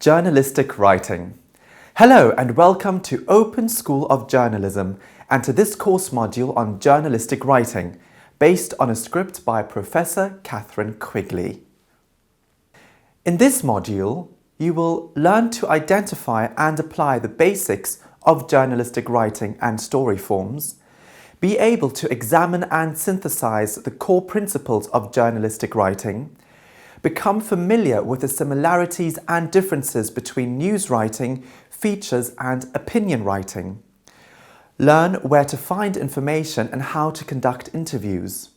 Journalistic writing. Hello and welcome to Open School of Journalism and to this course module on journalistic writing, based on a script by Professor Catherine Quigley. In this module, you will learn to identify and apply the basics of journalistic writing and story forms, be able to examine and synthesize the core principles of journalistic writing, become familiar with the similarities and differences between news writing, features and opinion writing. Learn where to find information and how to conduct interviews.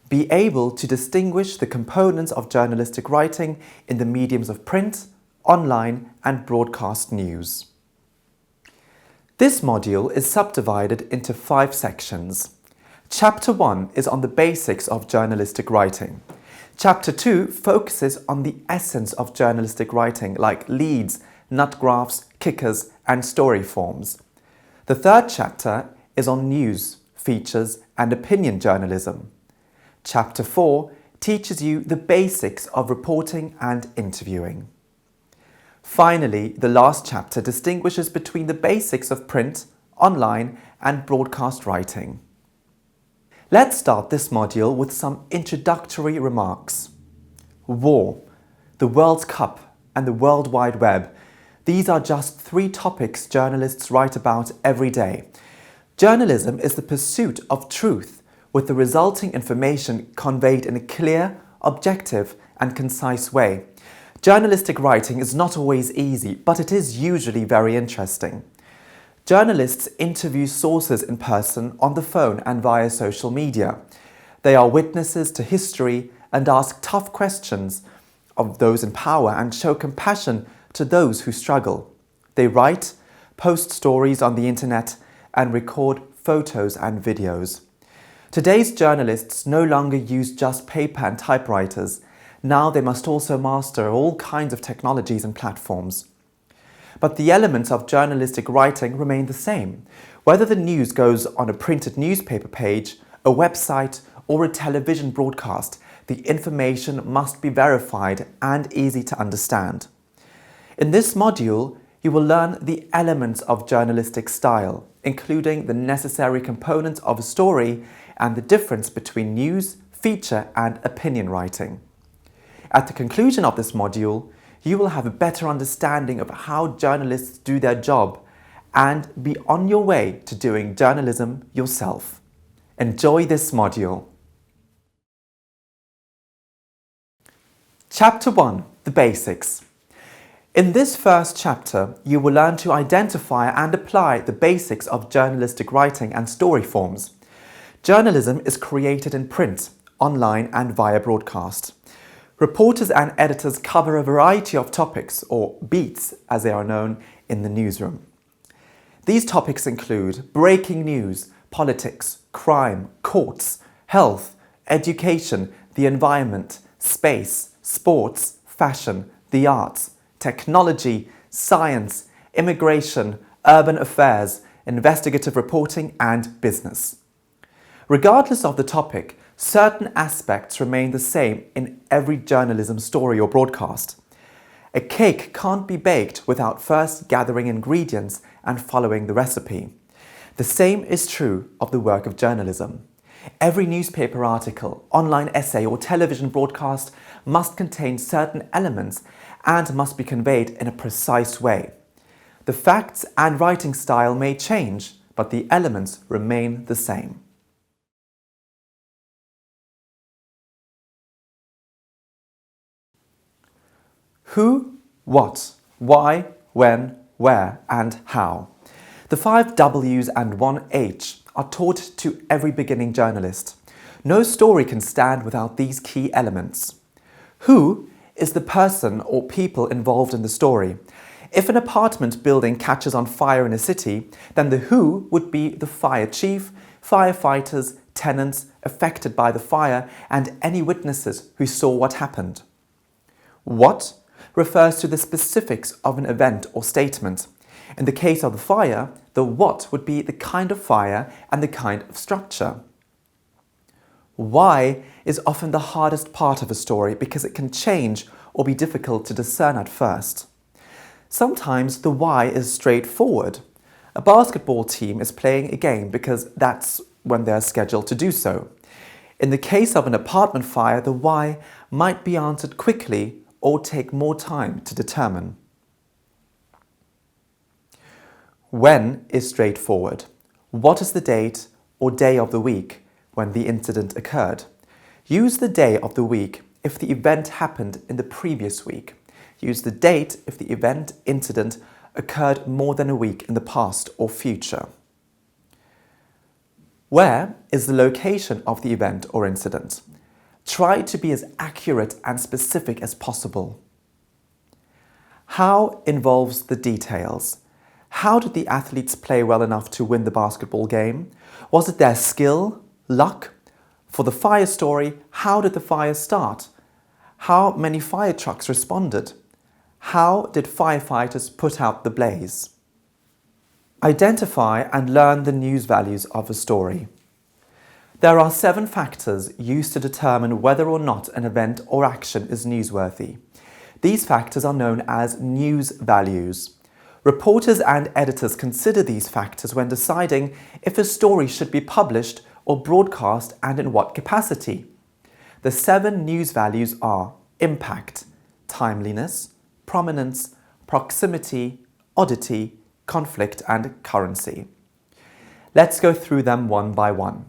Be able to distinguish the components of journalistic writing in the mediums of print, online and broadcast news. This module is subdivided into 5 sections. Chapter 1 is on the basics of journalistic writing. Chapter 2 focuses on the essence of journalistic writing like leads, nut graphs, kickers and story forms. The third chapter is on news, features and opinion journalism. Chapter 4 teaches you the basics of reporting and interviewing. Finally, the last chapter distinguishes between the basics of print, online and broadcast writing. Let's start this module with some introductory remarks. War, the World Cup and the World Wide Web. These are just 3 topics journalists write about every day. Journalism is the pursuit of truth with the resulting information conveyed in a clear, objective and concise way. Journalistic writing is not always easy, but it is usually very interesting. Journalists interview sources in person, on the phone and via social media. They are witnesses to history and ask tough questions of those in power and show compassion to those who struggle. They write, post stories on the internet and record photos and videos. Today's journalists no longer use just paper and typewriters. Now they must also master all kinds of technologies and platforms. But the elements of journalistic writing remain the same. Whether the news goes on a printed newspaper page, a website or a television broadcast, the information must be verified and easy to understand. In this module, you will learn the elements of journalistic style, including the necessary components of a story and the difference between news, feature and opinion writing. At the conclusion of this module, you will have a better understanding of how journalists do their job and be on your way to doing journalism yourself. Enjoy this module. Chapter 1, the basics. In this first chapter, you will learn to identify and apply the basics of journalistic writing and story forms. Journalism is created in print, online and via broadcast. Reporters and editors cover a variety of topics, or beats as they are known in the newsroom. These topics include breaking news, politics, crime, courts, health, education, the environment, space, sports, fashion, the arts, technology, science, immigration, urban affairs, investigative reporting and business. Regardless of the topic, certain aspects remain the same in every journalism story or broadcast. A cake can't be baked without first gathering ingredients and following the recipe. The same is true of the work of journalism. Every newspaper article, online essay or television broadcast must contain certain elements and must be conveyed in a precise way. The facts and writing style may change, but the elements remain the same. Who, what, why, when, where and how. The 5 W's and 1 H are taught to every beginning journalist. No story can stand without these key elements. Who is the person or people involved in the story. If an apartment building catches on fire in a city, then the who would be the fire chief, firefighters, tenants affected by the fire and any witnesses who saw what happened. What refers to the specifics of an event or statement. In the case of the fire, the what would be the kind of fire and the kind of structure. Why is often the hardest part of a story because it can change or be difficult to discern at first. Sometimes the why is straightforward. A basketball team is playing a game because that's when they're scheduled to do so. In the case of an apartment fire, the why might be answered quickly or take more time to determine. When is straightforward. What is the date or day of the week when the incident occurred? Use the day of the week if the event happened in the previous week. Use the date if the incident occurred more than a week in the past or future. Where is the location of the event or incident? Try to be as accurate and specific as possible. How involves the details. How did the athletes play well enough to win the basketball game? Was it their skill, luck? For the fire story, how did the fire start? How many fire trucks responded? How did firefighters put out the blaze? Identify and learn the news values of a story. There are 7 factors used to determine whether or not an event or action is newsworthy. These factors are known as news values. Reporters and editors consider these factors when deciding if a story should be published or broadcast and in what capacity. The 7 news values are impact, timeliness, prominence, proximity, oddity, conflict, and currency. Let's go through them one by one.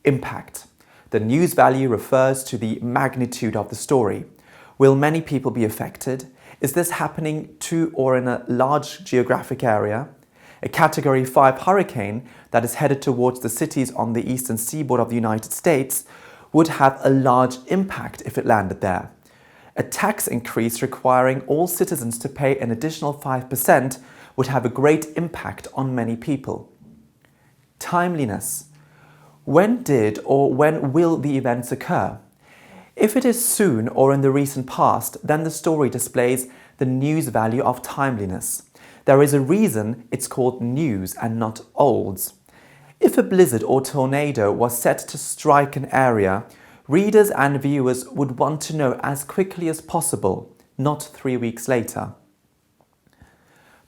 Impact. The news value refers to the magnitude of the story. Will many people be affected? Is this happening to or in a large geographic area? A Category 5 hurricane that is headed towards the cities on the eastern seaboard of the United States would have a large impact if it landed there. A tax increase requiring all citizens to pay an additional 5% would have a great impact on many people. Timeliness. When did or when will the events occur? If it is soon or in the recent past, then the story displays the news value of timeliness. There is a reason it's called news and not olds. If a blizzard or tornado was set to strike an area, readers and viewers would want to know as quickly as possible, not 3 weeks later.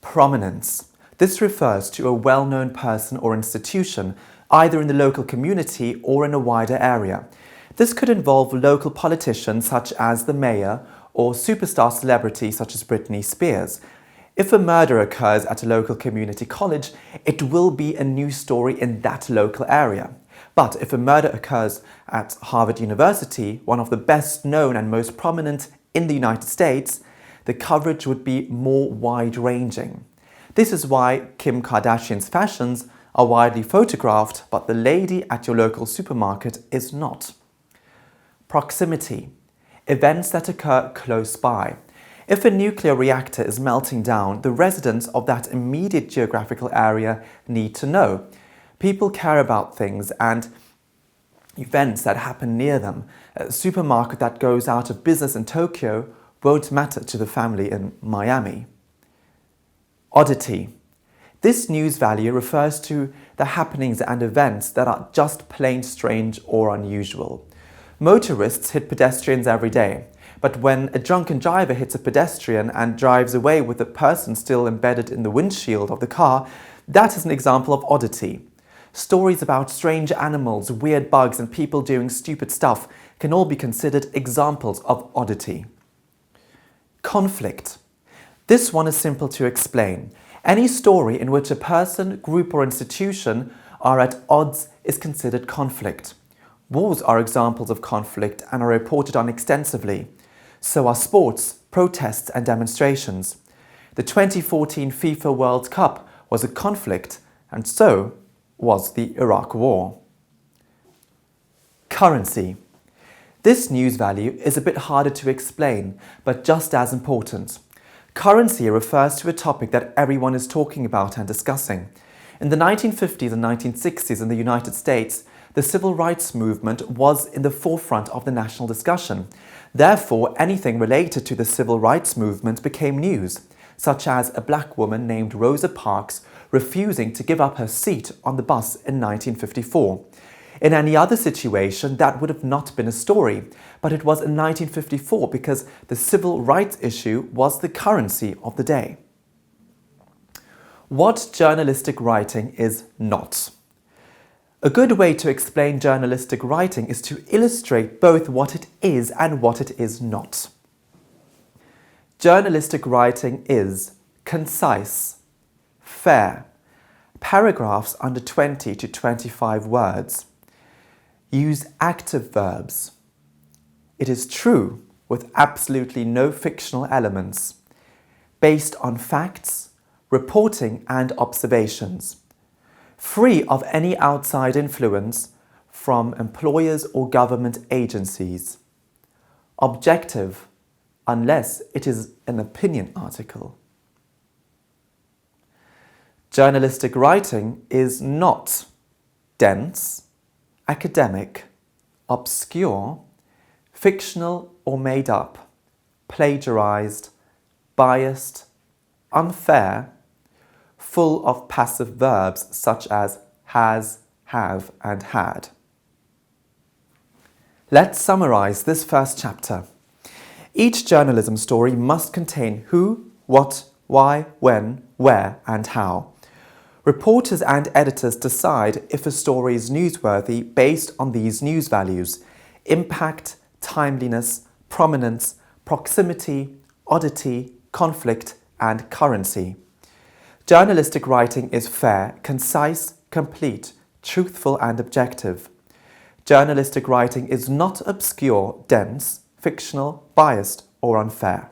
Prominence. This refers to a well-known person or institution, either in the local community or in a wider area. This could involve local politicians such as the mayor or superstar celebrities such as Britney Spears. If a murder occurs at a local community college, it will be a news story in that local area. But if a murder occurs at Harvard University, one of the best known and most prominent in the United States, the coverage would be more wide-ranging. This is why Kim Kardashian's fashions are widely photographed, but the lady at your local supermarket is not. Proximity. Events that occur close by. If a nuclear reactor is melting down, the residents of that immediate geographical area need to know. People care about things and events that happen near them. A supermarket that goes out of business in Tokyo won't matter to the family in Miami. Oddity. This news value refers to the happenings and events that are just plain strange or unusual. Motorists hit pedestrians every day, but when a drunken driver hits a pedestrian and drives away with the person still embedded in the windshield of the car, that is an example of oddity. Stories about strange animals, weird bugs, and people doing stupid stuff can all be considered examples of oddity. Conflict. This one is simple to explain. Any story in which a person, group, or institution are at odds is considered conflict. Wars are examples of conflict and are reported on extensively. So are sports, protests, and demonstrations. The 2014 FIFA World Cup was a conflict, and so was the Iraq War. Currency. This news value is a bit harder to explain, but just as important. Currency refers to a topic that everyone is talking about and discussing. In the 1950s and 1960s in the United States, the civil rights movement was in the forefront of the national discussion. Therefore, anything related to the civil rights movement became news, such as a black woman named Rosa Parks refusing to give up her seat on the bus in 1954. In any other situation, that would have not been a story, but it was in 1954 because the civil rights issue was the currency of the day. What journalistic writing is not. A good way to explain journalistic writing is to illustrate both what it is and what it is not. Journalistic writing is concise, fair, paragraphs under 20 to 25 words. Use active verbs. It is true with absolutely no fictional elements, based on facts, reporting and observations, free of any outside influence from employers or government agencies, objective unless it is an opinion article. Journalistic writing is not dense, academic, obscure, fictional or made up, plagiarized, biased, unfair, full of passive verbs such as has, have and had. Let's summarize this first chapter. Each journalism story must contain who, what, why, when, where and how. Reporters and editors decide if a story is newsworthy based on these news values: impact, timeliness, prominence, proximity, oddity, conflict and currency. Journalistic writing is fair, concise, complete, truthful and objective. Journalistic writing is not obscure, dense, fictional, biased or unfair.